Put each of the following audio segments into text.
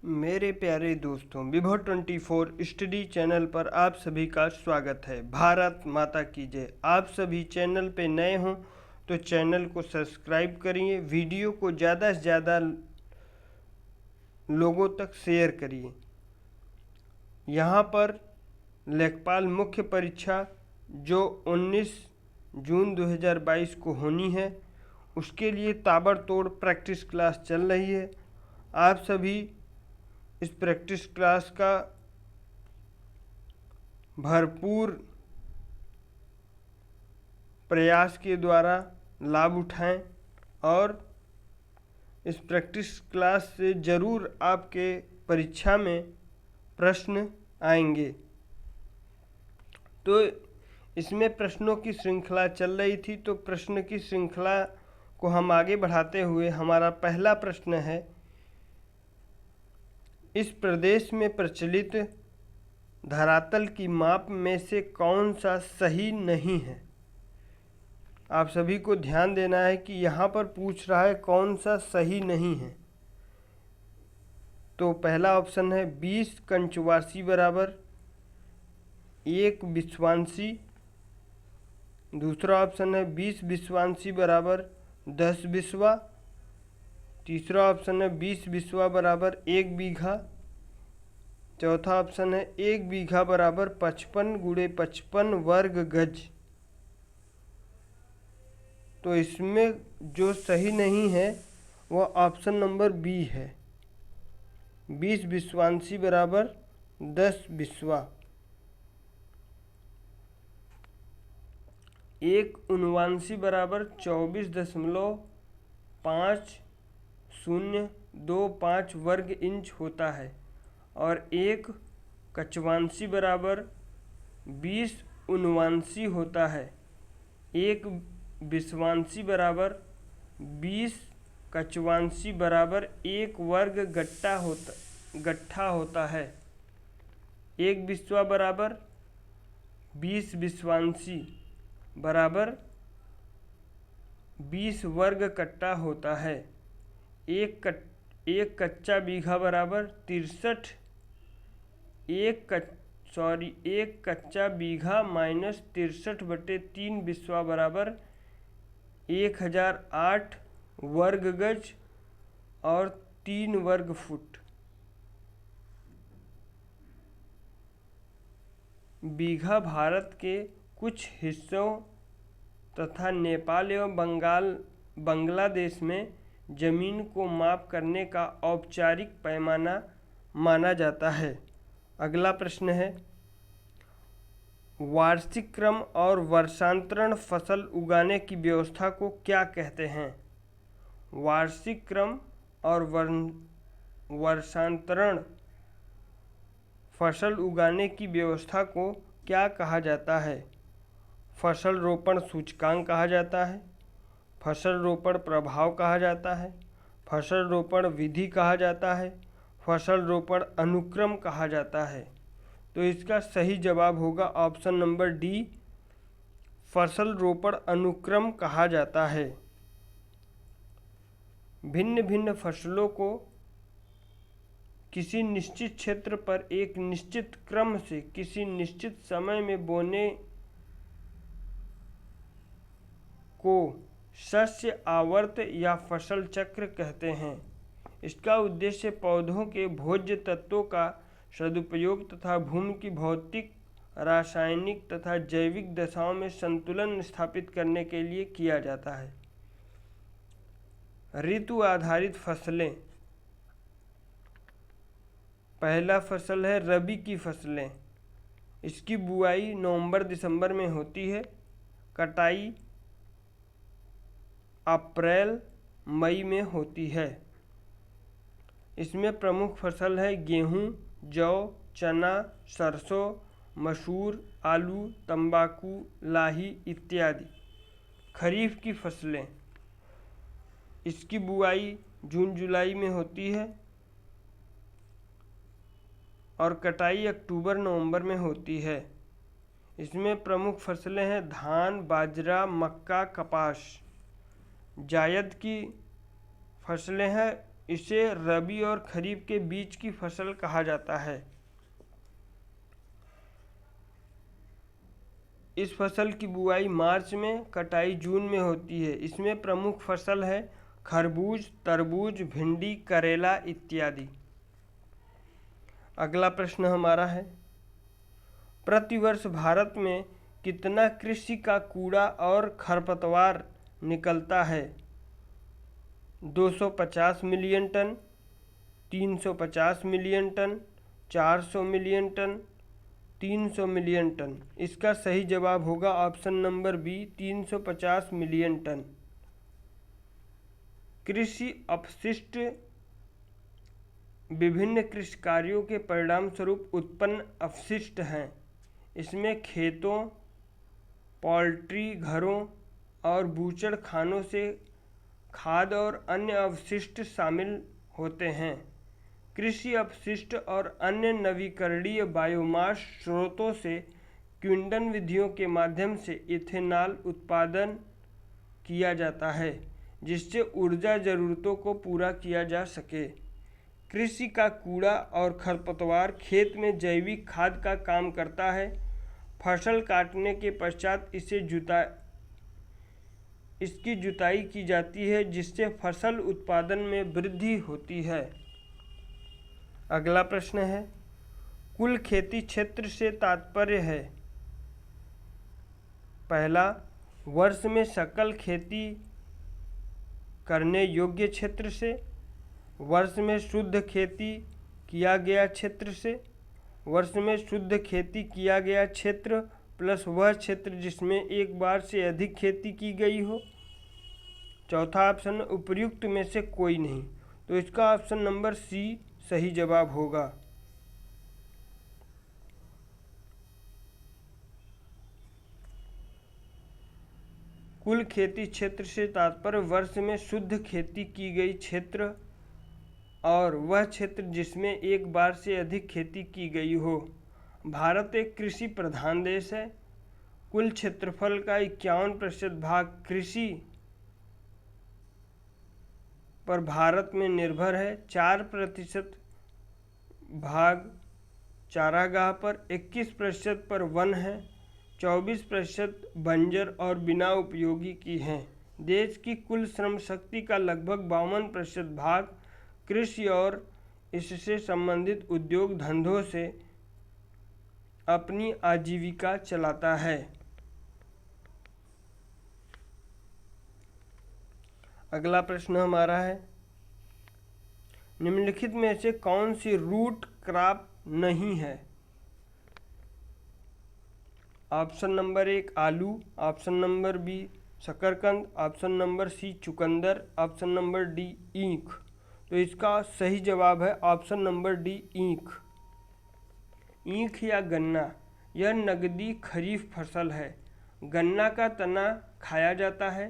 मेरे प्यारे दोस्तों, विभो 24 स्टडी चैनल पर आप सभी का स्वागत है। भारत माता की जय। आप सभी चैनल पे नए हों तो चैनल को सब्सक्राइब करिए, वीडियो को ज़्यादा से ज़्यादा लोगों तक शेयर करिए। यहाँ पर लेखपाल मुख्य परीक्षा जो 19 जून 2022 को होनी है, उसके लिए ताबड़तोड़ प्रैक्टिस क्लास चल रही है। आप सभी इस प्रैक्टिस क्लास का भरपूर प्रयास के द्वारा लाभ उठाएं और इस प्रैक्टिस क्लास से ज़रूर आपके परीक्षा में प्रश्न आएंगे। तो इसमें प्रश्नों की श्रृंखला चल रही थी, तो प्रश्न की श्रृंखला को हम आगे बढ़ाते हुए हमारा पहला प्रश्न है, इस प्रदेश में प्रचलित धरातल की माप में से कौन सा सही नहीं है। आप सभी को ध्यान देना है कि यहाँ पर पूछ रहा है कौन सा सही नहीं है। तो पहला ऑप्शन है 20 कंचवासी बराबर 1 विश्वांशी। दूसरा ऑप्शन है 20 विश्वांशी बराबर 10 बिस्वा। तीसरा ऑप्शन है 20 बिस्वा बराबर 1 बीघा। चौथा ऑप्शन है 1 बीघा बराबर 55 गुणे 55 वर्ग गज। तो इसमें जो सही नहीं है वह ऑप्शन नंबर बी है, 20 विश्वांशी बराबर 10 बिस्वा। 1 उनवांशी बराबर 24.5025 वर्ग इंच होता है और 1 कचवांशी बराबर 20 उनवांशी होता है। 1 विश्वांशी बराबर 20 कचवांशी बराबर 1 वर्ग गट्ठा होता है। 1 बिस्वा बराबर 20 विश्वांशी बराबर 20 वर्ग कट्टा होता है। एक कच्चा बीघा बराबर 63 एक कच्चा बीघा माइनस 63/3 बिस्वा बराबर 1008 वर्ग गज और 3 वर्ग फुट। बीघा भारत के कुछ हिस्सों तथा नेपाल एवं बांग्लादेश में जमीन को माप करने का औपचारिक पैमाना माना जाता है। अगला प्रश्न है, वार्षिक क्रम और वर्षांतरण फसल उगाने की व्यवस्था को क्या कहते हैं। वार्षिक क्रम और वर्षांतरण फसल उगाने की व्यवस्था को क्या कहा जाता है। फसल रोपण सूचकांक कहा जाता है, फसल रोपण प्रभाव कहा जाता है, फसल रोपण विधि कहा जाता है, फसल रोपण अनुक्रम कहा जाता है। तो इसका सही जवाब होगा ऑप्शन नंबर डी, फसल रोपण अनुक्रम कहा जाता है। भिन्न भिन्न फसलों को किसी निश्चित क्षेत्र पर एक निश्चित क्रम से किसी निश्चित समय में बोने को शस्य आवर्त या फसल चक्र कहते हैं। इसका उद्देश्य पौधों के भोज्य तत्वों का सदुपयोग तथा भूमि की भौतिक, रासायनिक तथा जैविक दशाओं में संतुलन स्थापित करने के लिए किया जाता है। ऋतु आधारित फसलें। पहला फसल है रबी की फसलें। इसकी बुआई नवंबर दिसंबर में होती है, कटाई अप्रैल मई में होती है। इसमें प्रमुख फसल है गेहूं, जौ, चना, सरसों, मसूर, आलू, तंबाकू, लाही इत्यादि। खरीफ की फसलें। इसकी बुआई जून जुलाई में होती है और कटाई अक्टूबर नवंबर में होती है। इसमें प्रमुख फसलें हैं धान, बाजरा, मक्का, कपास। जायद की फसलें हैं इसे रबी और खरीफ के बीच की फसल कहा जाता है। इस फसल की बुआई मार्च में, कटाई जून में होती है। इसमें प्रमुख फसल है खरबूज, तरबूज, भिंडी, करेला इत्यादि। अगला प्रश्न हमारा है, प्रतिवर्ष भारत में कितना कृषि का कूड़ा और खरपतवार निकलता है? 250 million ton, 350 million ton, 400 million ton, 300 million ton. इसका सही जवाब होगा option number B, 350 million ton. कृषि अपशिष्ट विभिन्न कृषि कार्यों के परिणाम स्वरूप उत्पन्न अपशिष्ट हैं। इसमें खेतों, पोल्ट्री घरों और बूचड़ खानों से खाद और अन्य अवशिष्ट शामिल होते हैं। कृषि अपशिष्ट और अन्य नवीकरणीय बायोमास स्रोतों से क्विंडन विधियों के माध्यम से इथेनॉल उत्पादन किया जाता है, जिससे ऊर्जा ज़रूरतों को पूरा किया जा सके। कृषि का कूड़ा और खरपतवार खेत में जैविक खाद का काम करता है। फसल काटने के पश्चात इसकी जुताई की जाती है, जिससे फसल उत्पादन में वृद्धि होती है। अगला प्रश्न है, कुल खेती क्षेत्र से तात्पर्य है? पहला, वर्ष में सकल खेती करने योग्य क्षेत्र से, वर्ष में शुद्ध खेती किया गया क्षेत्र से, वर्ष में शुद्ध खेती किया गया क्षेत्र प्लस वह क्षेत्र जिसमें एक बार से अधिक खेती की गई हो। चौथा ऑप्शन उपर्युक्त में से कोई नहीं, तो इसका ऑप्शन नंबर सी सही जवाब होगा। कुल खेती क्षेत्र से तात्पर्य वर्ष में शुद्ध खेती की गई क्षेत्र और वह क्षेत्र जिसमें एक बार से अधिक खेती की गई हो। भारत एक कृषि प्रधान देश है। कुल क्षेत्रफल का 51% भाग कृषि पर भारत में निर्भर है। 4% भाग चारागाह पर, 21% पर वन है, 24% बंजर और बिना उपयोगी की हैं। देश की कुल श्रम शक्ति का लगभग 52% भाग कृषि और इससे संबंधित उद्योग धंधों से अपनी आजीविका चलाता है। अगला प्रश्न हमारा है, निम्नलिखित में से कौन सी रूट क्रॉप नहीं है? ऑप्शन नंबर 1 आलू, ऑप्शन नंबर बी शकरकंद, ऑप्शन नंबर सी चुकंदर, ऑप्शन नंबर डी ईख। तो इसका सही जवाब है ऑप्शन नंबर डी ईख। ईख या गन्ना यह नगदी खरीफ फसल है। गन्ना का तना खाया जाता है।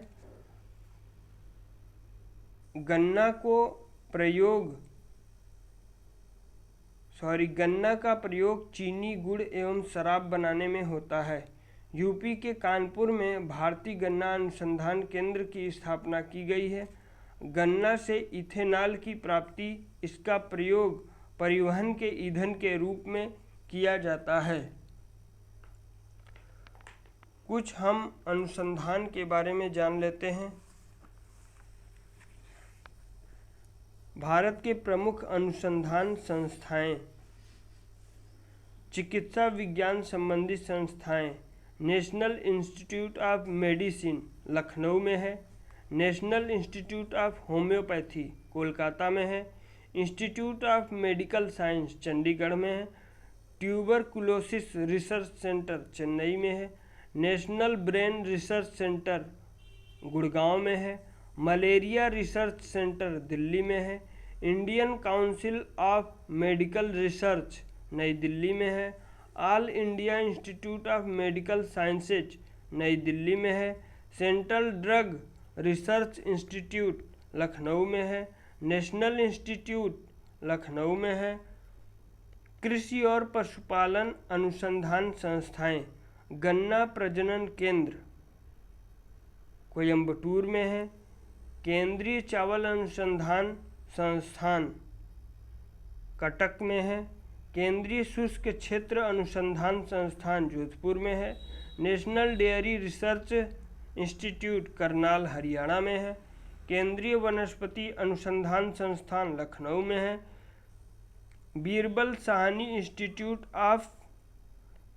गन्ना का प्रयोग चीनी, गुड़ एवं शराब बनाने में होता है। यूपी के कानपुर में भारतीय गन्ना अनुसंधान केंद्र की स्थापना की गई है। गन्ना से इथेनॉल की प्राप्ति, इसका प्रयोग परिवहन के ईंधन के रूप में किया जाता है। कुछ हम अनुसंधान के बारे में जान लेते हैं। भारत के प्रमुख अनुसंधान संस्थाएं, चिकित्सा विज्ञान संबंधी संस्थाएं, national institute of medicine Lucknow में है, national institute of homeopathy Kolkata में है, institute of medical science Chandigarh में है, ट्यूबरकुलोसिस रिसर्च सेंटर चेन्नई में है, national brain research centre Gurgaon में है, मलेरिया रिसर्च सेंटर दिल्ली में है, Indian council of medical research नई दिल्ली में है, all India institute of medical sciences नई दिल्ली में है, central drug research institute Lucknow में है, नेशनल इंस्टीट्यूट लखनऊ में है। कृषि और पशुपालन अनुसंधान संस्थाएं, गन्ना प्रजनन केंद्र कोयम्बटूर में है, केंद्रीय चावल अनुसंधान संस्थान कटक में है। केंद्रीय शुष्क क्षेत्र अनुसंधान संस्थान जोधपुर में है। National dairy research institute Karnal Haryana में है। केंद्रीय वनस्पति अनुसंधान संस्थान लखनऊ में है। Birbal Sahni institute of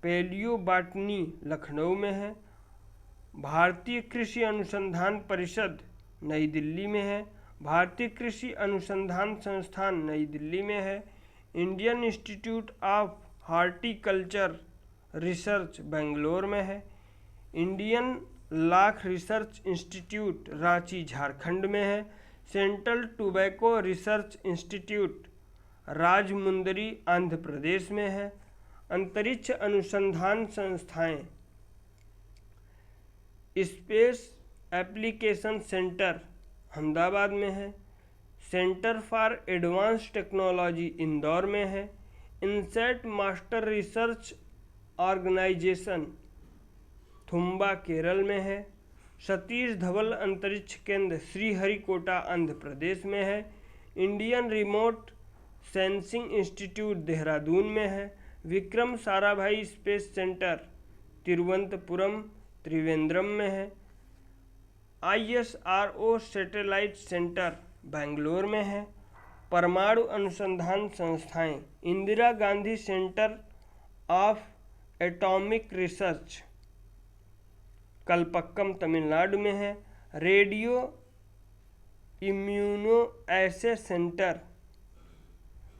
palaeobotany Lucknow में है। भारतीय कृषि अनुसंधान परिषद नई दिल्ली में है। भारतीय कृषि अनुसंधान संस्थान नई दिल्ली में है। Indian institute of horticulture research Bangalore में है। Indian lac research institute Ranchi Jharkhand में है। Central tobacco research institute Rajahmundry Andhra Pradesh में है। अंतरिक्ष अनुसंधान संस्थाएं स्पेस एप्लीकेशन सेंटर अहमदाबाद में है। Centre for advance technology Indore में है। INSAT master research organisation Thumba Kerala में है। सतीश धवन अंतरिक्ष केंद्र श्रीहरिकोटा आंध्र प्रदेश में है। Indian remote sensing institute Dehradun में है। विक्रम साराभाई स्पेस सेंटर तिरुवनंतपुरम त्रिवेंद्रम में है। ISRO सैटेलाइट सेंटर बेंगलोर में है। परमाणु अनुसंधान संस्थाएं Indira Gandhi centre of atomic research Kalpakkam Tamil Nadu में है। रेडियो इम्यूनो एसे सेंटर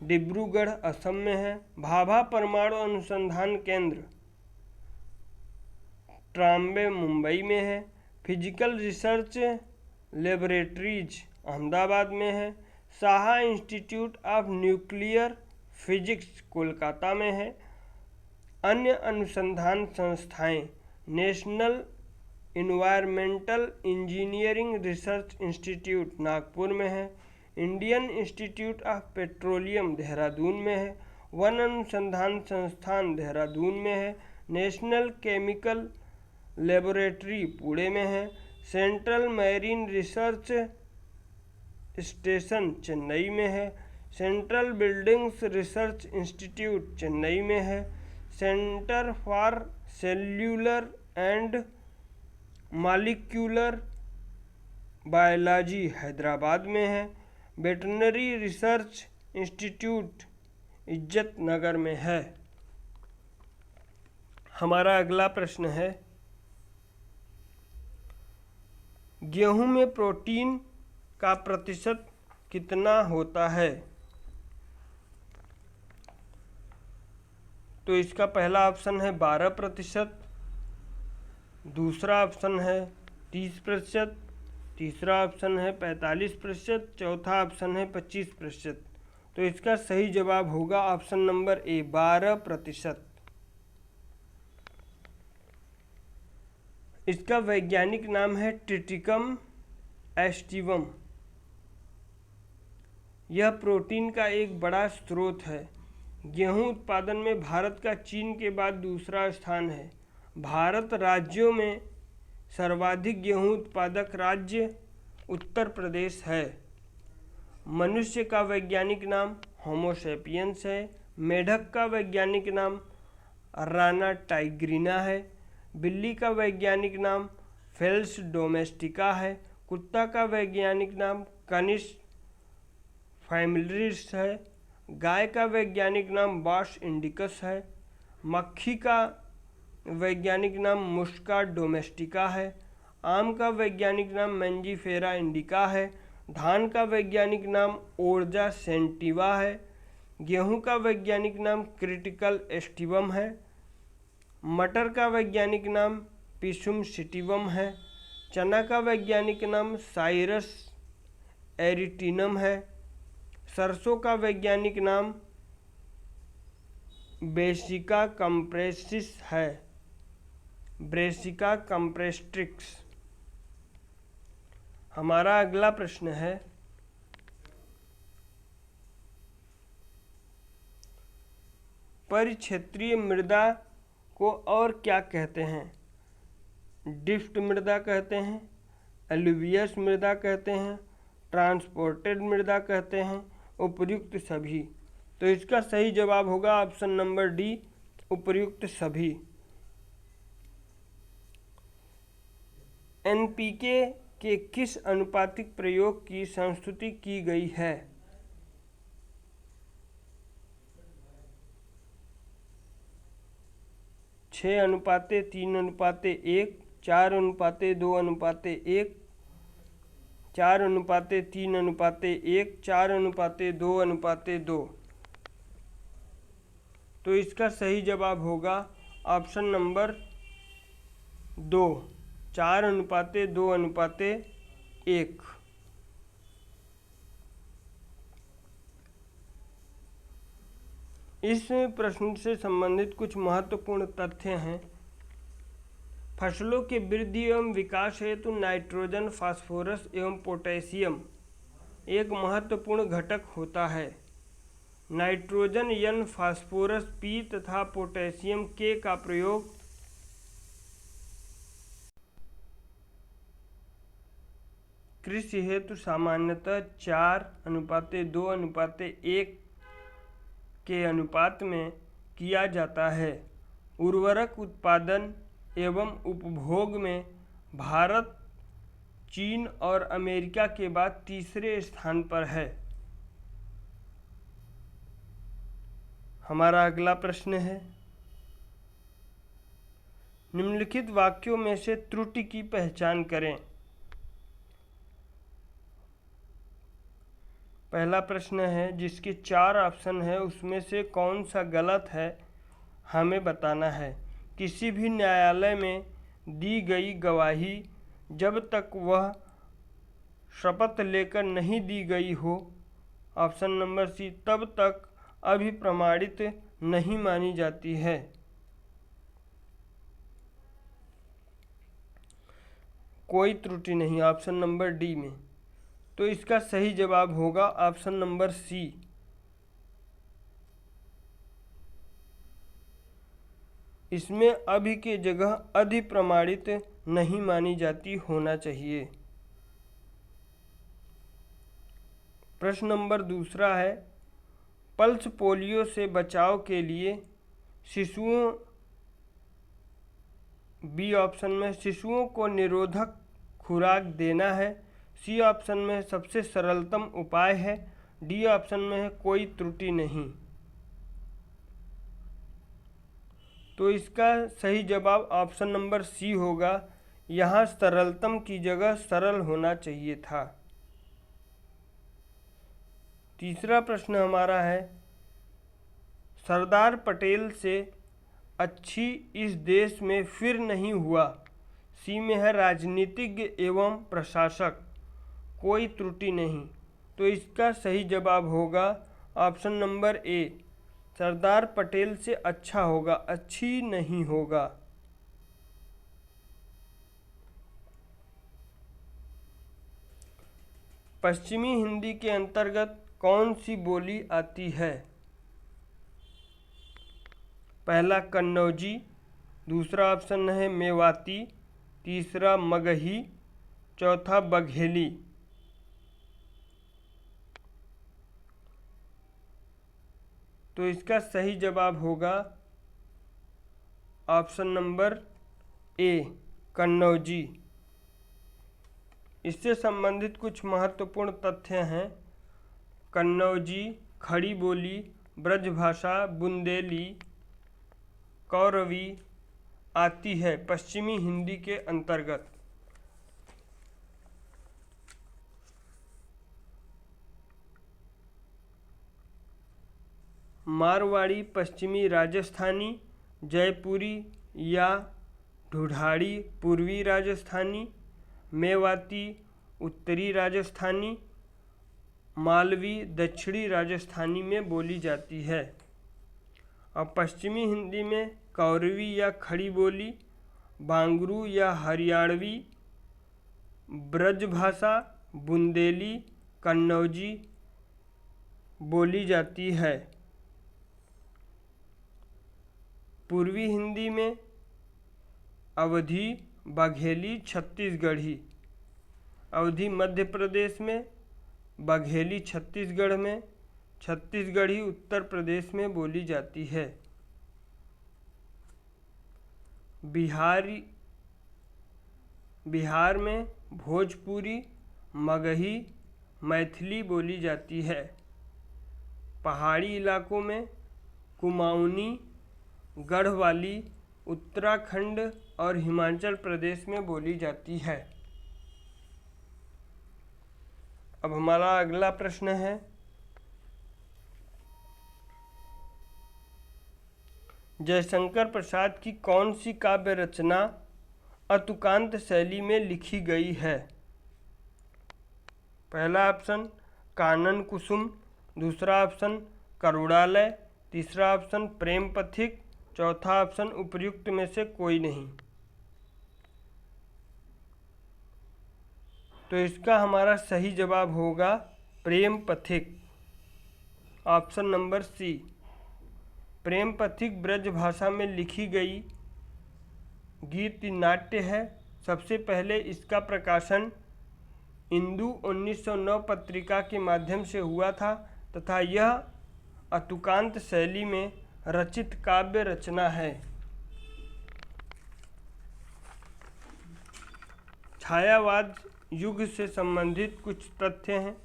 डिब्रूगढ़ असम में है। भाभा परमाणु अनुसंधान केंद्र ट्राम्बे मुंबई में है। फिजिकल रिसर्च लेबोरेटरीज अहमदाबाद में है। Saha institute of nuclear physics Kolkata में है। अन्य अनुसंधान संस्थाएं national environmental engineering research institute Nagpur में है। Indian institute of petroleum Dehradun में है। वन अनुसंधान संस्थान देहरादून में है। नेशनल केमिकल लेबोरेटरी पुणे में है। Central marine research station Chennai में है। Central buildings research institute Chennai में है। Centre for cellular and molecular biology Hyderabad में है। वेटरनरी रिसर्च इंस्टीट्यूट इज्जत नगर में है। हमारा अगला प्रश्न है, गेहूं में प्रोटीन का प्रतिशत कितना होता है? तो इसका पहला ऑप्शन है 12%, दूसरा ऑप्शन है 30%, तीसरा ऑप्शन है 45%, चौथा ऑप्शन है 25%। तो इसका सही जवाब होगा ऑप्शन नंबर ए 12%। इसका वैज्ञानिक नाम है ट्रिटिकम एस्टिवम। यह प्रोटीन का एक बड़ा स्रोत है। गेहूं उत्पादन में भारत का चीन के बाद दूसरा स्थान है। भारत राज्यों में सर्वाधिक गेहूं उत्पादक राज्य उत्तर प्रदेश है। मनुष्य का वैज्ञानिक नाम होमो सैपियंस है। मेढक का वैज्ञानिक नाम राना टाइग्रिना है। बिल्ली का वैज्ञानिक नाम फेल्स डोमेस्टिका है। कुत्ता का वैज्ञानिक नाम कनिस फैमिलिस है। गाय का वैज्ञानिक नाम बॉस इंडिकस है। मक्खी का वैज्ञानिक नाम मुस्का डोमेस्टिका है। आम का वैज्ञानिक नाम मैंजीफेरा इंडिका है। धान का वैज्ञानिक नाम ओरजा सेंटिवा है। गेहूं का वैज्ञानिक नाम क्रिटिकल एस्टिवम है। मटर का वैज्ञानिक नाम पिसुम सिटिवम है। चना का वैज्ञानिक नाम साइरस एरिटिनम है। सरसों का वैज्ञानिक नाम ब्रेसिका कंप्रेसिस है। ब्रेसिका कंप्रेस्ट्रिक्स। हमारा अगला प्रश्न है, परिक्षेत्रीय मृदा को और क्या कहते हैं? ड्रिफ्ट मृदा कहते हैं, एलुवियस मृदा कहते हैं, ट्रांसपोर्टेड मृदा कहते हैं, उपर्युक्त सभी। तो इसका सही जवाब होगा ऑप्शन नंबर डी, उपर्युक्त सभी। एनपीके के किस अनुपातिक प्रयोग की संस्तुति की गई है? 6:3:1, 4:2:1, 4:3:1, 4:2:2। तो इसका सही जवाब होगा ऑप्शन नंबर 2, 4:2:1। इस प्रश्न से संबंधित कुछ महत्वपूर्ण तथ्य हैं। फसलों के वृद्धि एवं विकास हेतु नाइट्रोजन, फास्फोरस एवं पोटेशियम एक महत्वपूर्ण घटक होता है। नाइट्रोजन N, फास्फोरस P तथा पोटेशियम K का प्रयोग कृषि हेतु सामान्यतः 4:2:1 के अनुपात में किया जाता है। उर्वरक उत्पादन एवं उपभोग में भारत चीन और अमेरिका के बाद तीसरे स्थान पर है। हमारा अगला प्रश्न है, निम्नलिखित वाक्यों में से त्रुटि की पहचान करें। पहला प्रश्न है, जिसके 4 ऑप्शन है उसमें से कौन सा गलत है हमें बताना है। किसी भी न्यायालय में दी गई गवाही जब तक वह शपथ लेकर नहीं दी गई हो, ऑप्शन नंबर सी, तब तक अभिप्रमाणित नहीं मानी जाती है। कोई त्रुटि नहीं ऑप्शन नंबर डी में। तो इसका सही जवाब होगा ऑप्शन नंबर सी। इसमें अभी के जगह अधिप्रमाणित नहीं मानी जाती होना चाहिए। प्रश्न नंबर दूसरा है, पल्स पोलियो से बचाव के लिए शिशुओं, बी ऑप्शन में शिशुओं को निरोधक खुराक देना है, सी ऑप्शन में सबसे सरलतम उपाय है, डी ऑप्शन में है कोई त्रुटि नहीं। तो इसका सही जवाब ऑप्शन नंबर सी होगा। यहाँ सरलतम की जगह सरल होना चाहिए था। तीसरा प्रश्न हमारा है, सरदार पटेल से अच्छी इस देश में फिर नहीं हुआ। सी में है राजनीतिज्ञ एवं प्रशासक, कोई त्रुटि नहीं। तो इसका सही जवाब होगा option number A, Sardar Patel से अच्छा होगा, अच्छी नहीं होगा। पश्चिमी हिंदी के अंतर्गत कौन सी बोली आती है? पहला कन्नौजी, दूसरा ऑप्शन है मेवाती, तीसरा मगही, चौथा बघेली। तो इसका सही जवाब होगा ऑप्शन नंबर ए, कन्नौजी। इससे संबंधित कुछ महत्वपूर्ण तथ्य हैं। कन्नौजी खड़ी बोली, ब्रजभाषा, बुंदेली, कौरवी आती है पश्चिमी हिंदी के अंतर्गत। मारवाड़ी पश्चिमी राजस्थानी, जयपुरी या ढूढ़ाड़ी पूर्वी राजस्थानी, मेवाती उत्तरी राजस्थानी, मालवी दक्षिणी राजस्थानी में बोली जाती है। और पश्चिमी हिंदी में कौरवी या खड़ी बोली, बांगरू या हरियाणवी, ब्रजभाषा, बुंदेली, कन्नौजी बोली जाती है। पूर्वी हिंदी में अवधी, बघेली, छत्तीसगढ़ी। अवधी मध्य प्रदेश में, बघेली छत्तीसगढ़ में, छत्तीसगढ़ी उत्तर प्रदेश में बोली जाती है। बिहार में भोजपुरी, मगही, मैथिली बोली जाती है। पहाड़ी इलाकों में कुमाऊनी, गढ़वाली उत्तराखंड और हिमाचल प्रदेश में बोली जाती है। अब हमारा अगला प्रश्न है, जयशंकर प्रसाद की कौन सी काव्य रचना अतुकांत शैली में लिखी गई है? पहला ऑप्शन कानन कुसुम, दूसरा ऑप्शन करुणालय, तीसरा ऑप्शन प्रेम पथिक, चौथा ऑप्शन उपर्युक्त में से कोई नहीं। तो इसका हमारा सही जवाब होगा प्रेम पथिक, ऑप्शन नंबर सी। प्रेम पथिक ब्रज भाषा में लिखी गई गीत नाट्य है। सबसे पहले इसका प्रकाशन इंदु 1909 पत्रिका के माध्यम से हुआ था तथा यह अतुकांत शैली में रचित काव्य रचना है। छायावाद युग से संबंधित कुछ तथ्य हैं।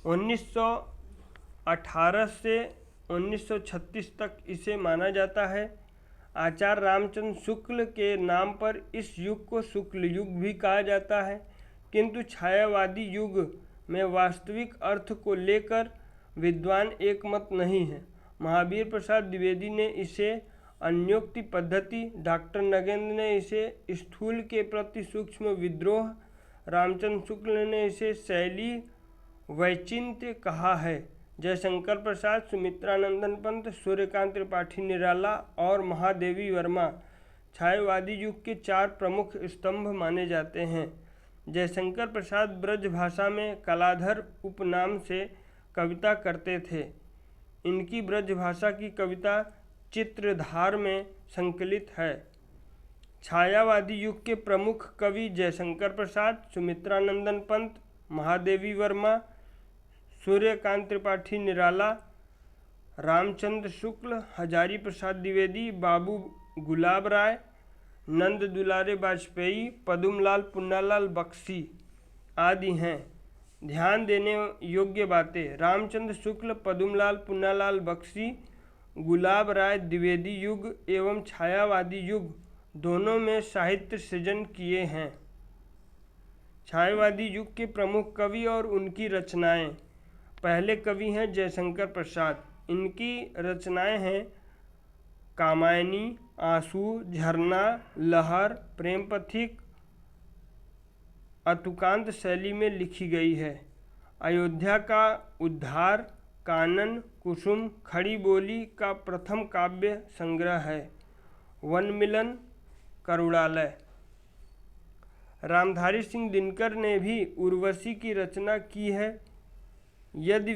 1918 से 1936 तक इसे माना जाता है। आचार्य रामचंद्र शुक्ल के नाम पर इस युग को शुक्ल युग भी कहा जाता है, किंतु छायावादी युग में वास्तविक अर्थ को लेकर विद्वान एकमत नहीं है। महावीर प्रसाद द्विवेदी ने इसे अन्योक्ति पद्धति, डॉक्टर नगेंद्र ने इसे स्थूल के प्रति सूक्ष्म विद्रोह, रामचंद्र शुक्ल ने इसे शैली वैचित्र्य कहा है। जयशंकर प्रसाद, सुमित्रानंदन पंत, सूर्यकांत त्रिपाठी निराला और महादेवी वर्मा छायावादी युग के 4 प्रमुख स्तंभ माने जाते हैं। जयशंकर प्रसाद ब्रज भाषा में कलाधर उपनाम से कविता करते थे। इनकी ब्रज भाषा की कविता चित्रधार में संकलित है। छायावादी युग के प्रमुख कवि जयशंकर प्रसाद, सुमित्रानंदन पंत, महादेवी वर्मा, सूर्यकांत त्रिपाठी निराला, रामचंद्र शुक्ल, हजारी प्रसाद द्विवेदी, बाबू गुलाब राय, नंद दुलारे वाजपेयी, पदुमलाल पुन्नालाल बख्शी आदि हैं। ध्यान देने योग्य बातें, रामचंद्र शुक्ल, पदुमलाल पुन्नालाल बख्शी, गुलाब राय द्विवेदी युग एवं छायावादी युग दोनों में साहित्य सृजन किए हैं। छायावादी युग के प्रमुख कवि और उनकी रचनाएं। पहले कवि हैं जयशंकर प्रसाद। इनकी रचनाएं हैं कामायनी, आंसू, झरना, लहर, प्रेम पथिक अतुकांत शैली में लिखी गई है। अयोध्या का उद्धार, कानन कुसुम, खड़ी बोली का प्रथम काव्य संग्रह है। वन मिलन, करुणालय। रामधारी सिंह दिनकर ने भी उर्वशी की रचना की है। यदि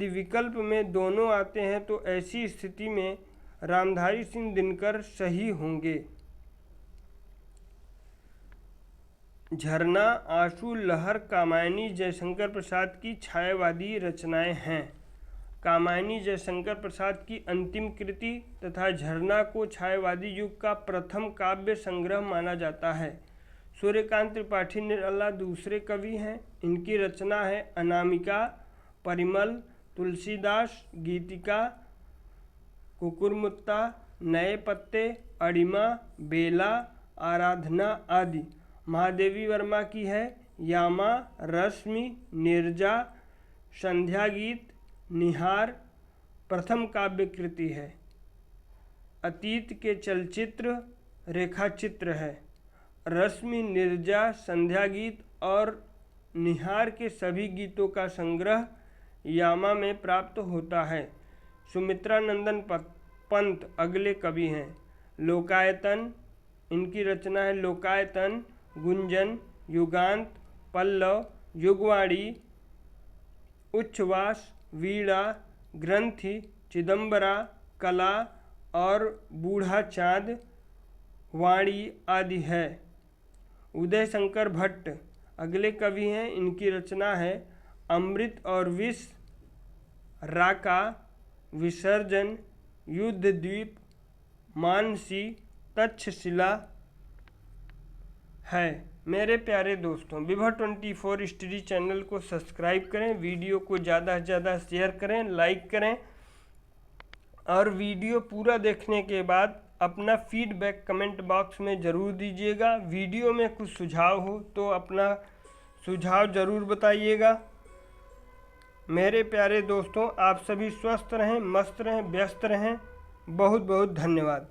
विकल्प में दोनों आते हैं तो ऐसी स्थिति में रामधारी सिंह दिनकर सही होंगे। झरना, आंसू, लहर, कामायनी जयशंकर प्रसाद की छायावादी रचनाएं हैं। कामायनी जयशंकर प्रसाद की अंतिम कृति तथा झरना को छायावादी युग का प्रथम काव्य संग्रह माना जाता है। सूर्यकांत त्रिपाठी निराला दूसरे कवि हैं। इनकी रचना है अनामिका, परिमल, तुलसीदास, गीतिका, कुकुरमुत्ता, नए पत्ते, अड़िमा, बेला, आराधना आदि। महादेवी वर्मा की है यामा, रश्मि, निर्जा, संध्या गीत, निहार प्रथम काव्य कृति है। अतीत के चलचित्र रेखाचित्र है। रश्मि, निर्जा, संध्या गीत और निहार के सभी गीतों का संग्रह यामा में प्राप्त होता है। सुमित्रानंदन पंत अगले कवि हैं। लोकायतन, इनकी रचना है लोकायतन, गुंजन, युगांत, पल्लव, युगवाणी, उच्छ्वास, वीणा, ग्रंथि, चिदंबरा, कला और बूढ़ा चाँद, वाणी आदि है। उदय शंकर भट्ट अगले कवि हैं। इनकी रचना है अमृत और विष, राका, विसर्जन, युद्ध द्वीप, मानसी, तक्षशिला है। मेरे प्यारे दोस्तों, विभा 24 हिस्ट्री चैनल को सब्सक्राइब करें, वीडियो को ज़्यादा से ज़्यादा शेयर करें, लाइक करें और वीडियो पूरा देखने के बाद अपना फीडबैक कमेंट बॉक्स में ज़रूर दीजिएगा। वीडियो में कुछ सुझाव हो तो अपना सुझाव ज़रूर बताइएगा। मेरे प्यारे दोस्तों, आप सभी स्वस्थ रहें, मस्त रहें, व्यस्त रहें। बहुत बहुत धन्यवाद।